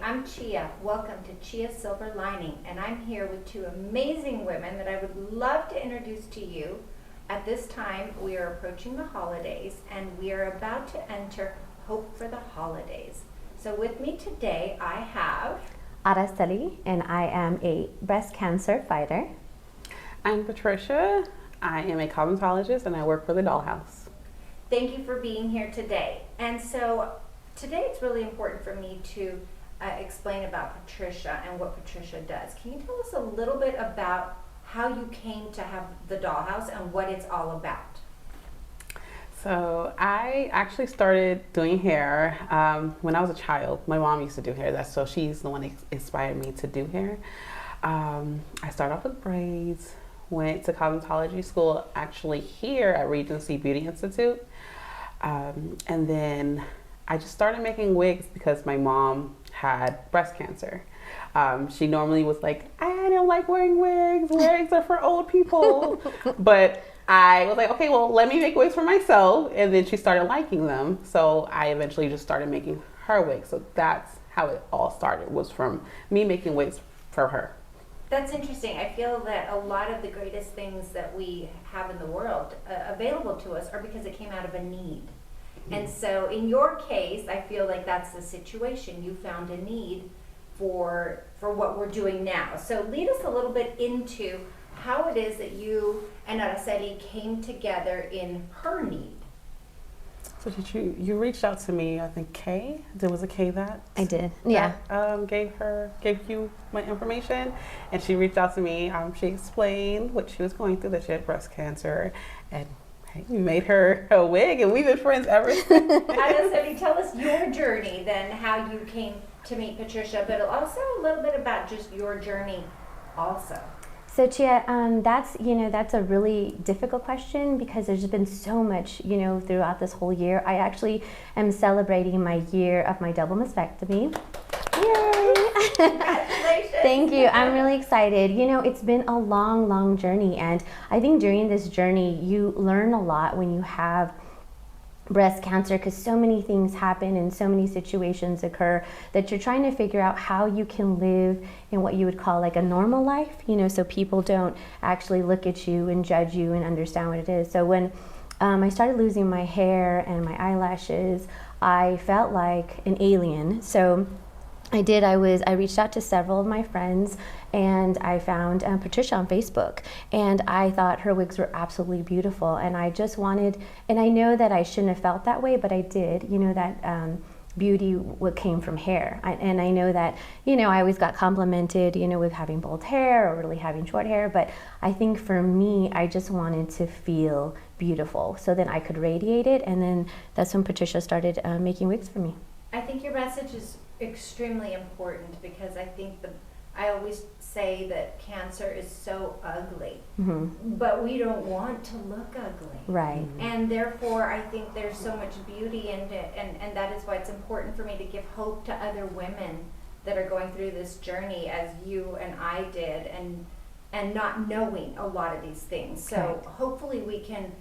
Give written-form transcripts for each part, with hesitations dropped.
I'm Chia. Welcome to Chia Silver Lining, and I'm here with two amazing women that I would love to introduce to you. At this time, we are approaching the holidays, and we are about to enter Hope for the Holidays. So with me today, I have Araceli, and I am a breast cancer fighter. I'm Patricia. I am a cosmetologist, and I work for the Dollhouse. Thank you for being here today. And so today it's really important for me to explain about Patricia and what Patricia does. Can you tell us a little bit about how you came to have the Dollhouse and what it's all about? So I actually started doing hair when I was a child. My mom used to do hair, so she's the one that inspired me to do hair. I started off with braids, went to cosmetology school actually here at Regency Beauty Institute. And then I just started making wigs because my mom had breast cancer. She normally was like, I don't like wearing wigs. Wigs are for old people. But I was like, okay, well, let me make wigs for myself. And then she started liking them. So I eventually just started making her wigs. So that's how it all started, was from me making wigs for her. That's interesting. I feel that a lot of the greatest things that we have in the world available to us are because it came out of a need. And so in your case, I feel like that's the situation. You found a need for what we're doing now. So lead us a little bit into how it is that you and Araceli came together in her need. So did you reached out to me, I think Kay, there was a Kay that? I did, yeah. Gave you my information, and she reached out to me. She explained what she was going through, that she had breast cancer, and we made her a wig, and we've been friends ever since. Araceli, tell us your journey then, how you came to meet Patricia, but also a little bit about just your journey also. So Chia, that's a really difficult question because there's been so much, throughout this whole year. I actually am celebrating my year of my double mastectomy. Yay! Congratulations! Thank you. I'm really excited. It's been a long, long journey, and I think during this journey, you learn a lot when you have breast cancer, because so many things happen and so many situations occur that you're trying to figure out how you can live in what you would call like a normal life, so people don't actually look at you and judge you and understand what it is. So when I started losing my hair and my eyelashes, I felt like an alien. So I reached out to several of my friends, and I found Patricia on Facebook, and I thought her wigs were absolutely beautiful, and I just wanted, and I know that I shouldn't have felt that way, but I did, that beauty what came from hair. And I know that, I always got complimented, with having bold hair or really having short hair, but I think for me, I just wanted to feel beautiful, so then I could radiate it, and then that's when Patricia started making wigs for me. I think your message is extremely important because I think I always say that cancer is so ugly, but we don't want to look ugly. Right. And therefore, I think there's so much beauty in it, and that is why it's important for me to give hope to other women that are going through this journey as you and I did, and not knowing a lot of these things. So Correct. Hopefully we can,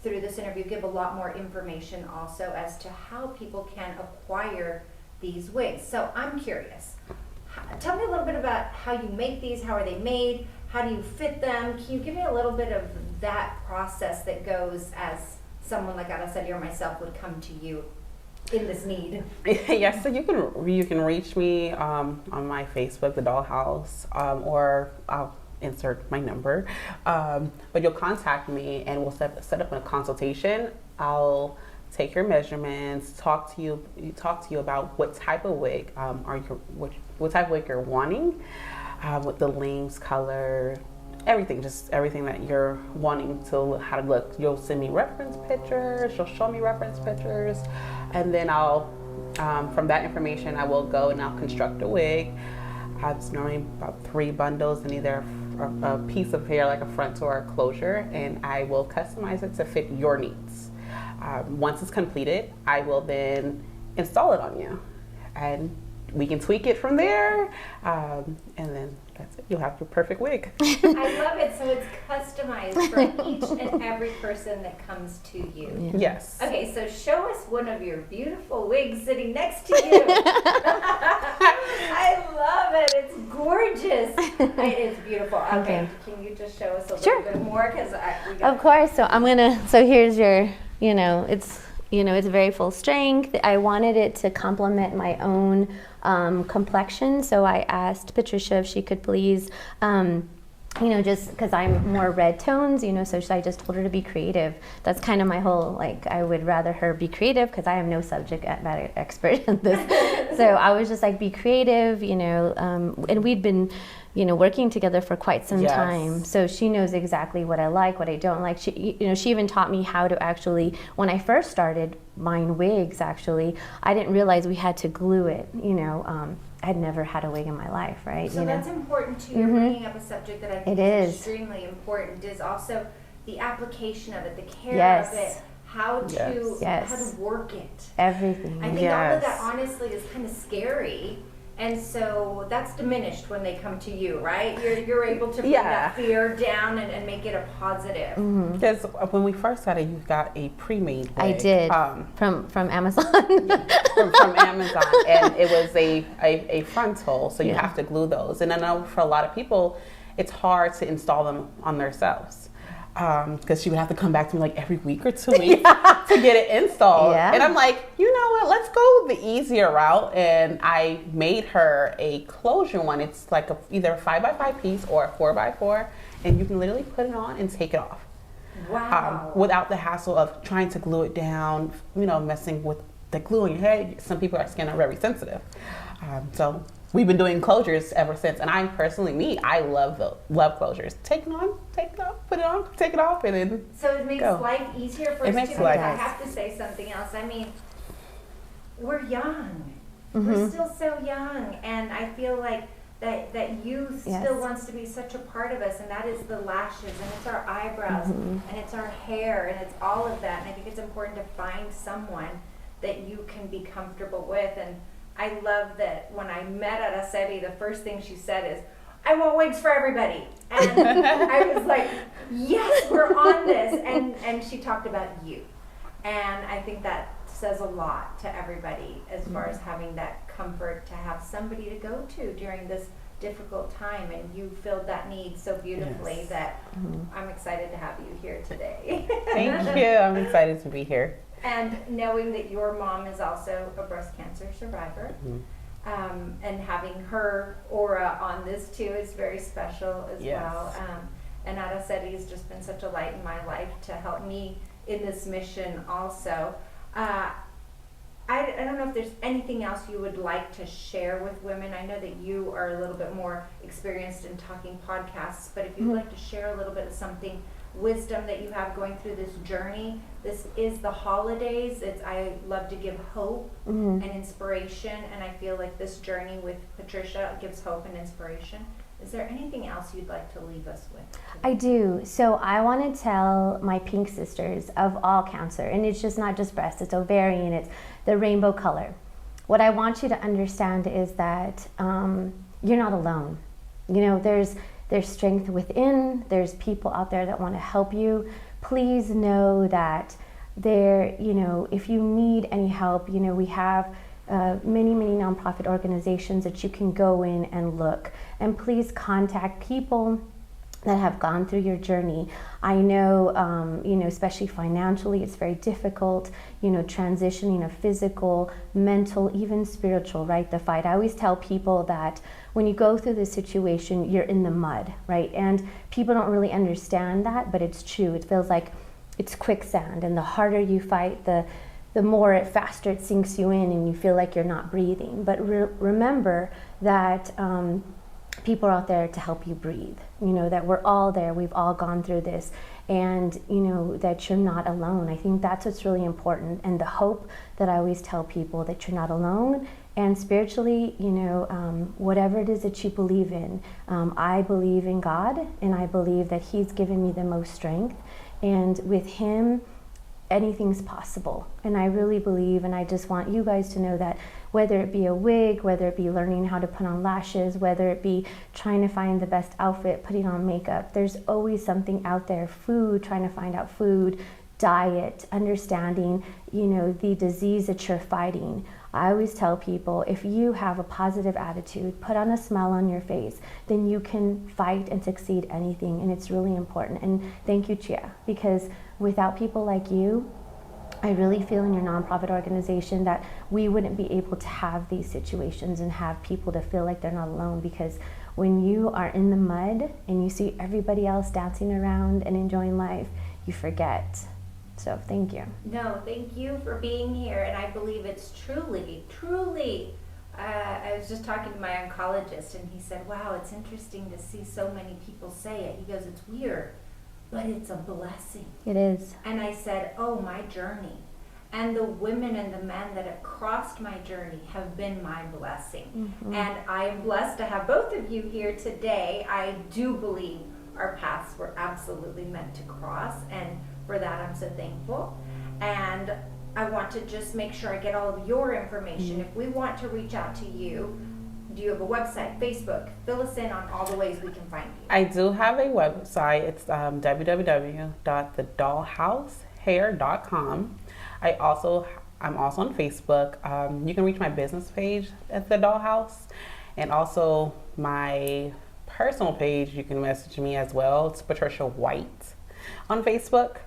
through this interview, give a lot more information also as to how people can acquire these wigs. So I'm curious. Tell me a little bit about how you make these, how are they made, how do you fit them? Can you give me a little bit of that process that goes as someone like Araceli or myself would come to you in this need? Yes, so you can reach me on my Facebook, the Dollhouse, or I'll insert my number. But you'll contact me and we'll set up a consultation. I'll take your measurements, talk to you about what type of wig what type of wig you're wanting, with the lengths, color, everything that you're wanting to how to look. You'll send me reference pictures, you'll show me reference pictures, and then I'll from that information I will go and I'll construct a wig. It's normally about 3 bundles and either a piece of hair like a front or a closure, and I will customize it to fit your needs. Once it's completed, I will then install it on you, and we can tweak it from there, and then that's it. You'll have your perfect wig. I love it. So it's customized for each and every person that comes to you. Yeah. Yes. Okay, so show us one of your beautiful wigs sitting next to you. I Thank Okay, you. can you just show us a little Sure. bit more? Because Of course. So here's your, it's very full strength. I wanted it to complement my own complexion. So I asked Patricia if she could please, just because I'm more red tones, so I just told her to be creative. That's kind of my whole, I would rather her be creative because I am no subject matter expert in this. So I was just like, be creative, and we'd been, working together for quite some Yes. time. So she knows exactly what I like, what I don't like. She even taught me how to actually, when I first started buying wigs, actually, I didn't realize we had to glue it, I'd never had a wig in my life, right? So that's important too. You're bringing up a subject that I think is extremely important. Is also the application of it, the care of it, how to work it. Everything. I think all of that honestly is kind of scary. And so that's diminished when they come to you, right? You're able to bring that fear down and make it a positive. Because when we first started, you got a pre-made wig. I did, from Amazon. from Amazon, and it was a frontal, so you have to glue those. And I know for a lot of people, it's hard to install them on themselves. Because she would have to come back to me like every week or 2 weeks to get it installed. Yeah. And I'm like, you know what, let's go the easier route. And I made her a closure one. It's like either a 5x5 piece or a 4x4. And you can literally put it on and take it off. Wow. Without the hassle of trying to glue it down, messing with the glue in your head. Some people are skin are very sensitive. So we've been doing closures ever since, and I personally, I love closures. Take it on, put it on, take it off, and then so it makes life easier for us too. I have to say something else. I mean, we're young. We're still so young, and I feel like that youth still wants to be such a part of us, and that is the lashes, and it's our eyebrows, and it's our hair, and it's all of that. And I think it's important to find someone that you can be comfortable with. And I love that when I met Araceli, the first thing she said is, I want wigs for everybody. And I was like, yes, we're on this. And she talked about you. And I think that says a lot to everybody as far as having that comfort to have somebody to go to during this difficult time. And you filled that need so beautifully that I'm excited to have you here today. Thank you. I'm excited to be here. And knowing that your mom is also a breast cancer survivor, and having her aura on this too is very special as well. And Araceli has just been such a light in my life to help me in this mission also. I don't know if there's anything else you would like to share with women. I know that you are a little bit more experienced in talking podcasts, but if you'd like to share a little bit of something, wisdom that you have going through this journey. This is the holidays. I love to give hope and inspiration, and I feel like this journey with Patricia gives hope and inspiration. Is there anything else you'd like to leave us with today? I do. So I want to tell my pink sisters of all cancer, and it's just not just breast, it's ovarian, it's the rainbow color. What I want you to understand is that you're not alone. There's strength within. There's people out there that want to help you. Please know that if you need any help, we have many nonprofit organizations that you can go in and look. And please contact people that have gone through your journey. I know, especially financially, it's very difficult, transitioning of physical, mental, even spiritual, right? The fight. I always tell people that when you go through this situation, you're in the mud, right? And people don't really understand that, but it's true. It feels like it's quicksand, and the harder you fight, the faster it sinks you in, and you feel like you're not breathing. But remember that people are out there to help you breathe. That we're all there. We've all gone through this, and that you're not alone. I think that's what's really important, and the hope that I always tell people, that you're not alone. And spiritually, whatever it is that you believe in, I believe in God, and I believe that He's given me the most strength, and with Him, anything's possible. And I really believe, and I just want you guys to know that whether it be a wig, whether it be learning how to put on lashes, whether it be trying to find the best outfit, putting on makeup, there's always something out there. Food, trying to find out food, diet, understanding, the disease that you're fighting. I always tell people, if you have a positive attitude, put on a smile on your face, then you can fight and succeed anything, and it's really important. And thank you, Chia, because without people like you, I really feel in your nonprofit organization that we wouldn't be able to have these situations and have people to feel like they're not alone, because when you are in the mud and you see everybody else dancing around and enjoying life, you forget. So thank you. No, thank you for being here, and I believe it's truly, truly, I was just talking to my oncologist, and he said, wow, it's interesting to see so many people say it. He goes, it's weird, but it's a blessing. It is. And I said, oh, my journey. And the women and the men that have crossed my journey have been my blessing. Mm-hmm. And I am blessed to have both of you here today. I do believe our paths were absolutely meant to cross, and for that I'm so thankful. And I want to just make sure I get all of your information. Mm-hmm. If we want to reach out to you, do you have a website, Facebook? Fill us in on all the ways we can find you. I do have a website. It's www.thedolhousehair.com. I'm also on Facebook. You can reach my business page at the Dollhouse, and also my personal page. You can message me as well. It's Patricia White on Facebook,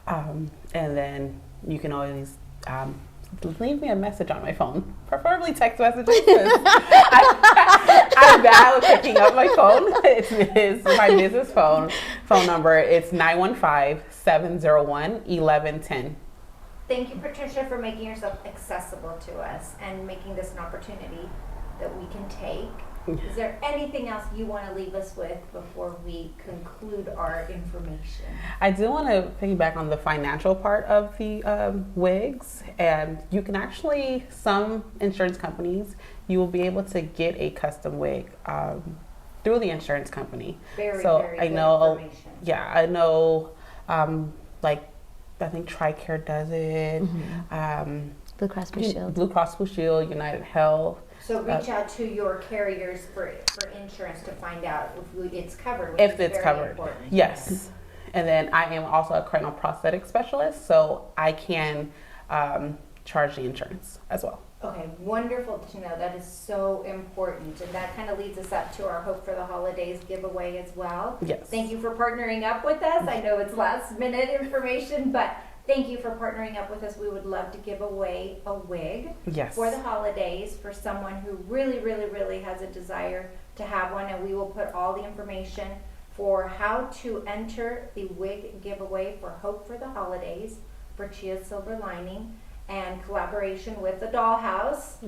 and then you can always leave me a message on my phone, preferably text messages. I'm bad with picking up my phone. It's my business phone number. It's 915-701-1110. Thank you, Patricia, for making yourself accessible to us and making this an opportunity that we can take. Is there anything else you want to leave us with before we conclude our information? I do want to piggyback on the financial part of the wigs, and you can actually, some insurance companies, you will be able to get a custom wig through the insurance company. Very so good I know, information. yeah, I know, like I think TRICARE does it. Mm-hmm. Blue Cross Blue Shield. Blue Cross Blue Shield, United Health. So reach out to your carriers for insurance to find out if it's covered. If it's covered, yes. And then I am also a cranial prosthetic specialist, so I can charge the insurance as well. Okay, wonderful to know. That is so important. And that kind of leads us up to our Hope for the Holidays giveaway as well. Yes. Thank you for partnering up with us. I know it's last minute information, but thank you for partnering up with us. We would love to give away a wig for the holidays for someone who really, really, really has a desire to have one. And we will put all the information for how to enter the wig giveaway for Hope for the Holidays for Chia Silver Lining and collaboration with the Dollhouse.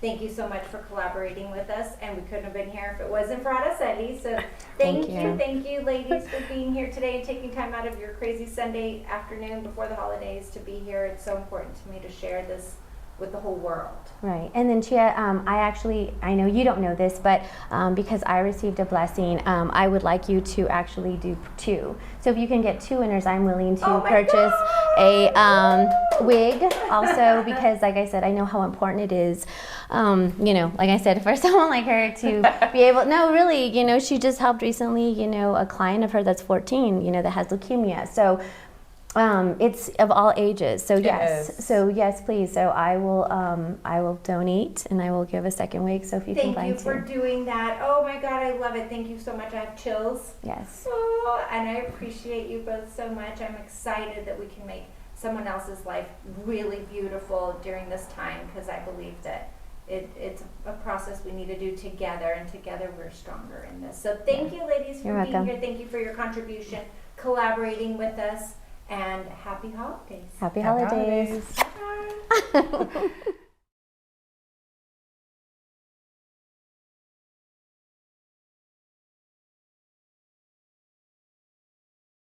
Thank you so much for collaborating with us, and we couldn't have been here if it wasn't for Araceli. So thank you ladies for being here today and taking time out of your crazy Sunday afternoon before the holidays to be here. It's so important to me to share this with the whole world. Right. And then Chia, I know you don't know this, but because I received a blessing, I would like you to actually do 2. So if you can get 2 winners, I'm willing to purchase a wig also, because like I said, I know how important it is, like I said, for someone like her to be able, she just helped recently, a client of her that's 14, that has leukemia. So it's of all ages. So yes. So yes, please. So I will donate, and I will give a second wig. So if you can find 2. Thank you for doing that. Oh my God, I love it. Thank you so much. I have chills. Yes. Oh, and I appreciate you both so much. I'm excited that we can make someone else's life really beautiful during this time, because I believe that it's a process we need to do together, and together we're stronger in this. So thank you, ladies, for being here. Thank you for your contribution, collaborating with us. And happy holidays. Happy holidays. Bye.